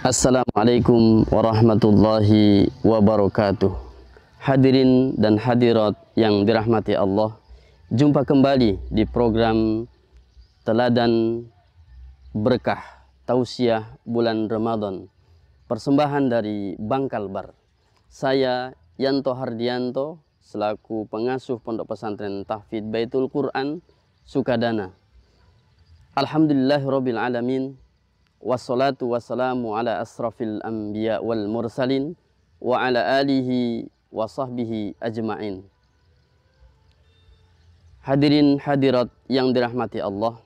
Assalamualaikum warahmatullahi wabarakatuh. Hadirin dan hadirat yang dirahmati Allah, jumpa kembali di program Teladan Berkah Tausiah Bulan Ramadan, persembahan dari Bangkalbar. Saya Yanto Hardianto selaku pengasuh Pondok Pesantren Tahfidz Baitul Quran Sukadana. Alhamdulillahirabbil alamin. Wassalatu wassalamu ala asrafil anbiya wal mursalin wa ala alihi wa sahbihi ajma'in. Hadirin hadirat yang dirahmati Allah,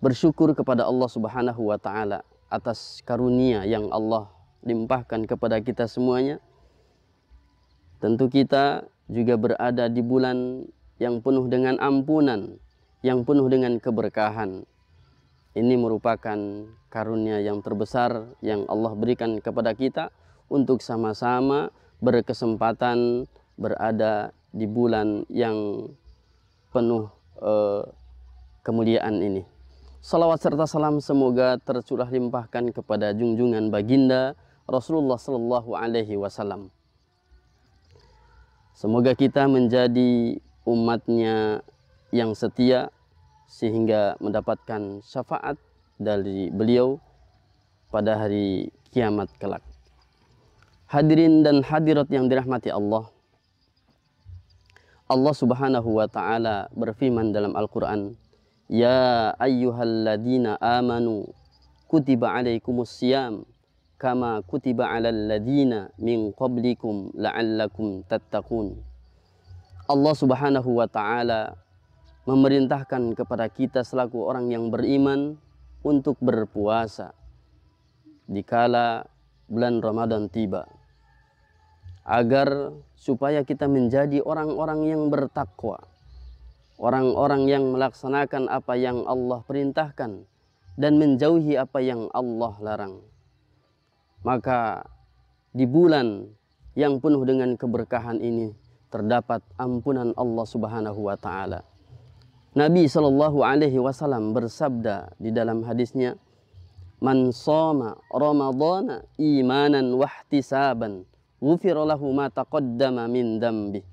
bersyukur kepada Allah Subhanahu wa taala atas karunia yang Allah limpahkan kepada kita semuanya. Tentu kita juga berada di bulan yang penuh dengan ampunan, yang penuh dengan keberkahan. Ini merupakan karunia yang terbesar yang Allah berikan kepada kita untuk sama-sama berkesempatan berada di bulan yang penuh kemuliaan ini. Salawat serta salam semoga tercurah limpahkan kepada junjungan baginda Rasulullah Sallallahu Alaihi Wasallam. Semoga kita menjadi umatnya yang setia sehingga mendapatkan syafaat dari beliau pada hari kiamat kelak. Hadirin dan hadirat yang dirahmati Allah, Allah Subhanahu wa taala berfirman dalam Al-Qur'an, "Ya ayyuhalladzina amanu kutiba alaikumusiyam kama kutiba alal ladzina min qablikum la'allakum tattaqun." Allah Subhanahu wa taala memerintahkan kepada kita selaku orang yang beriman untuk berpuasa dikala bulan Ramadan tiba, agar supaya kita menjadi orang-orang yang bertakwa, orang-orang yang melaksanakan apa yang Allah perintahkan dan menjauhi apa yang Allah larang. Maka di bulan yang penuh dengan keberkahan ini terdapat ampunan Allah Subhanahu wa taala. Nabi Shallallahu Alaihi Wasallam bersabda di dalam hadisnya, "Man shoma Ramadana imanan wahtisaban, ghufira lahu ma taqaddama min dzambi."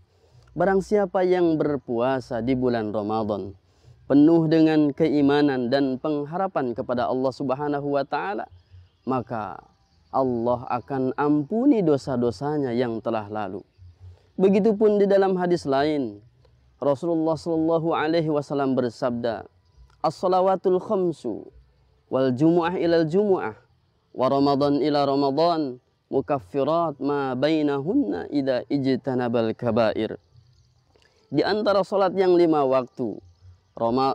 Barang siapa yang berpuasa di bulan Ramadan penuh dengan keimanan dan pengharapan kepada Allah Subhanahu wa taala, maka Allah akan ampuni dosa-dosanya yang telah lalu. Begitupun di dalam hadis lain, Rasulullah Sallallahu Alaihi Wasallam bersabda, "As-salawatul khamsu wal jumu'ah ilal jumu'ah wa Ramadan ila Ramadan mukaffirat ma bainahunna idza ijtanabal kabair." Di antara salat yang 5 waktu,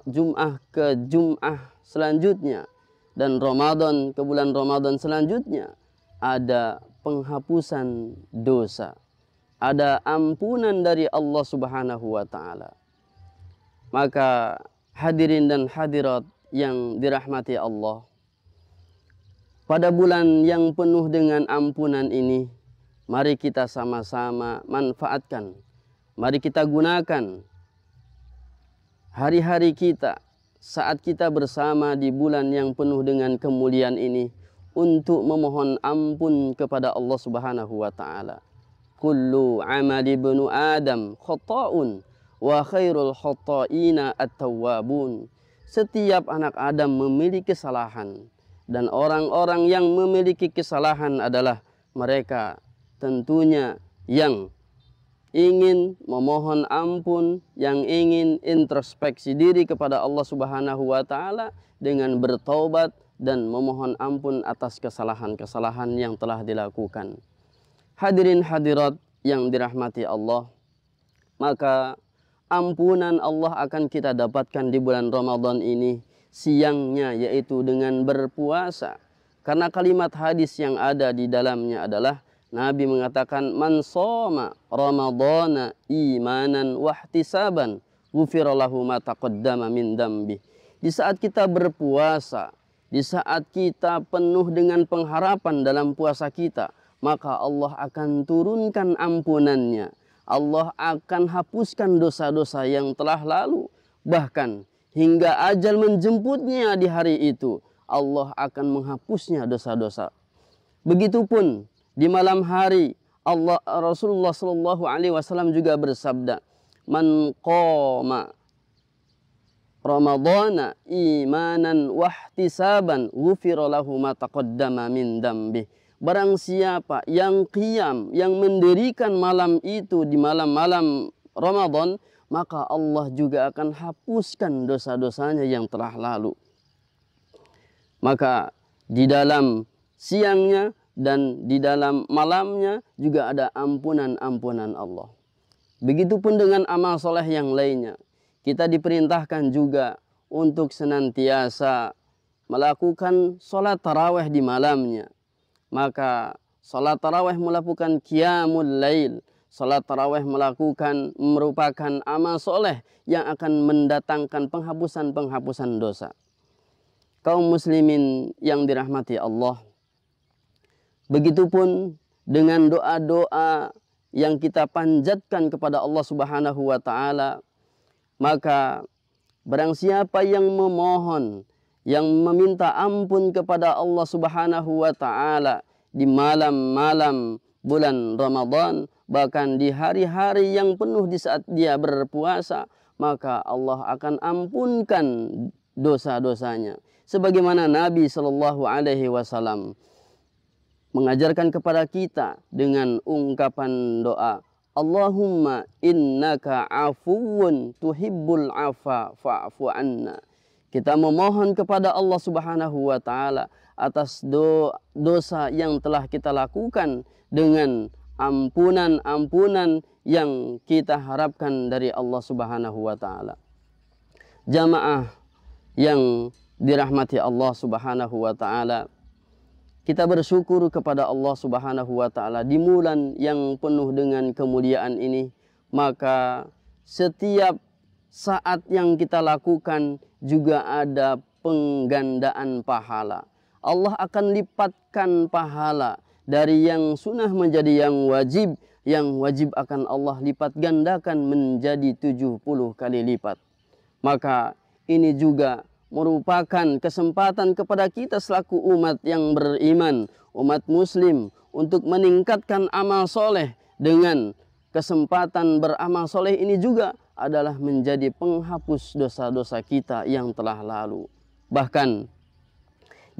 Jum'ah ke Jum'ah selanjutnya dan Ramadan ke bulan Ramadan selanjutnya, ada penghapusan dosa, ada ampunan dari Allah Subhanahu wa taala. Maka hadirin dan hadirat yang dirahmati Allah, pada bulan yang penuh dengan ampunan ini, mari kita sama-sama manfaatkan, mari kita gunakan hari-hari kita saat kita bersama di bulan yang penuh dengan kemuliaan ini untuk memohon ampun kepada Allah Subhanahu wa taala. Kullu amali ibnu Adam khata'un wa khairul khata'ina at-tawwabun. Setiap anak Adam memiliki kesalahan, dan orang-orang yang memiliki kesalahan adalah mereka tentunya yang ingin memohon ampun, yang ingin introspeksi diri kepada Allah Subhanahu wa taala dengan bertaubat dan memohon ampun atas kesalahan-kesalahan yang telah dilakukan. Hadirin hadirat yang dirahmati Allah, maka ampunan Allah akan kita dapatkan di bulan Ramadan ini siangnya, yaitu dengan berpuasa. Karena kalimat hadis yang ada di dalamnya adalah Nabi mengatakan, "Man shoma Ramadana imanan wahtisaban, ghufira lahu ma taqaddama min dzambi." Di saat kita berpuasa, di saat kita penuh dengan pengharapan dalam puasa kita, maka Allah akan turunkan ampunannya. Allah akan hapuskan dosa-dosa yang telah lalu. Bahkan hingga ajal menjemputnya di hari itu, Allah akan menghapusnya dosa-dosa. Begitupun di malam hari Rasulullah Shallallahu Alaihi Wasallam juga bersabda, "Man qama Ramadhana imanan wahtisaban ghufira lahu ma taqaddama min dambih." Barang siapa yang qiyam, yang mendirikan malam itu di malam-malam Ramadan, maka Allah juga akan hapuskan dosa-dosanya yang telah lalu. Maka di dalam siangnya dan di dalam malamnya juga ada ampunan-ampunan Allah. Begitupun dengan amal soleh yang lainnya. Kita diperintahkan juga untuk senantiasa melakukan sholat tarawih di malamnya. Maka sholat tarawih melakukan qiyamul lail. Sholat tarawih merupakan amal soleh yang akan mendatangkan penghapusan dosa. Kaum muslimin yang dirahmati Allah, begitupun dengan doa-doa yang kita panjatkan kepada Allah Subhanahu wa Ta'ala, maka barang siapa yang memohon, yang meminta ampun kepada Allah Subhanahu wa Ta'ala di malam-malam bulan Ramadan, bahkan di hari-hari yang penuh di saat dia berpuasa, maka Allah akan ampunkan dosa-dosanya. Sebagaimana Nabi Shallallahu Alaihi Wasallam mengajarkan kepada kita dengan ungkapan doa, Allahumma innaka afuwun tuhibbul afa fa'fu anna. Kita memohon kepada Allah Subhanahu wa Ta'ala atas dosa yang telah kita lakukan dengan ampunan-ampunan yang kita harapkan dari Allah Subhanahu wa Ta'ala. Jamaah yang dirahmati Allah Subhanahu wa Ta'ala, kita bersyukur kepada Allah Subhanahu wa Ta'ala di bulan yang penuh dengan kemuliaan ini. Maka setiap saat yang kita lakukan juga ada penggandaan pahala. Allah akan lipatkan pahala dari yang sunnah menjadi yang wajib. Yang wajib akan Allah lipat gandakan menjadi 70 kali lipat. Maka ini juga merupakan kesempatan kepada kita selaku umat yang beriman, umat muslim, untuk meningkatkan amal soleh. Dengan kesempatan beramal soleh ini juga adalah menjadi penghapus dosa-dosa kita yang telah lalu. Bahkan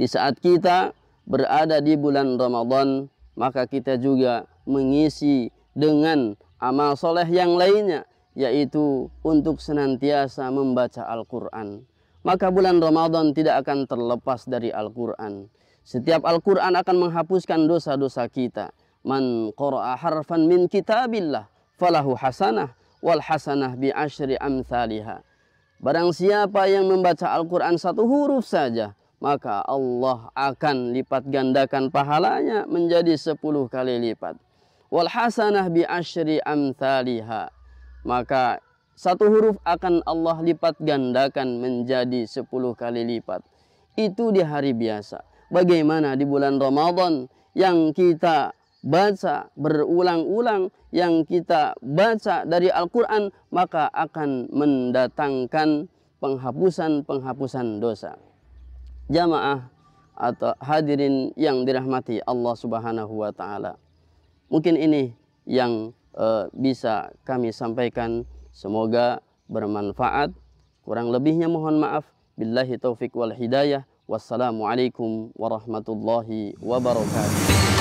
di saat kita berada di bulan Ramadan, maka kita juga mengisi dengan amal soleh yang lainnya, yaitu untuk senantiasa membaca Al-Quran. Maka bulan Ramadan tidak akan terlepas dari Al-Quran. Setiap Al-Quran akan menghapuskan dosa-dosa kita. Man qara'a harfan min kitabillah falahu hasanah wal hasanah bi asyri amthaliha. Barang siapa yang membaca Al-Quran satu huruf saja, maka Allah akan lipat gandakan pahalanya menjadi 10 kali lipat. Wal hasanah bi asyri amthaliha. Maka satu huruf akan Allah lipat gandakan menjadi 10 kali lipat. Itu di hari biasa. Bagaimana di bulan Ramadan yang kita baca berulang-ulang, yang kita baca dari Al-Quran, maka akan mendatangkan penghapusan dosa. Jamaah atau hadirin yang dirahmati Allah Subhanahu wa Ta'ala, mungkin ini yang bisa kami sampaikan. Semoga bermanfaat. Kurang lebihnya mohon maaf. Billahi taufik wal hidayah. Wassalamualaikum warahmatullahi wabarakatuh.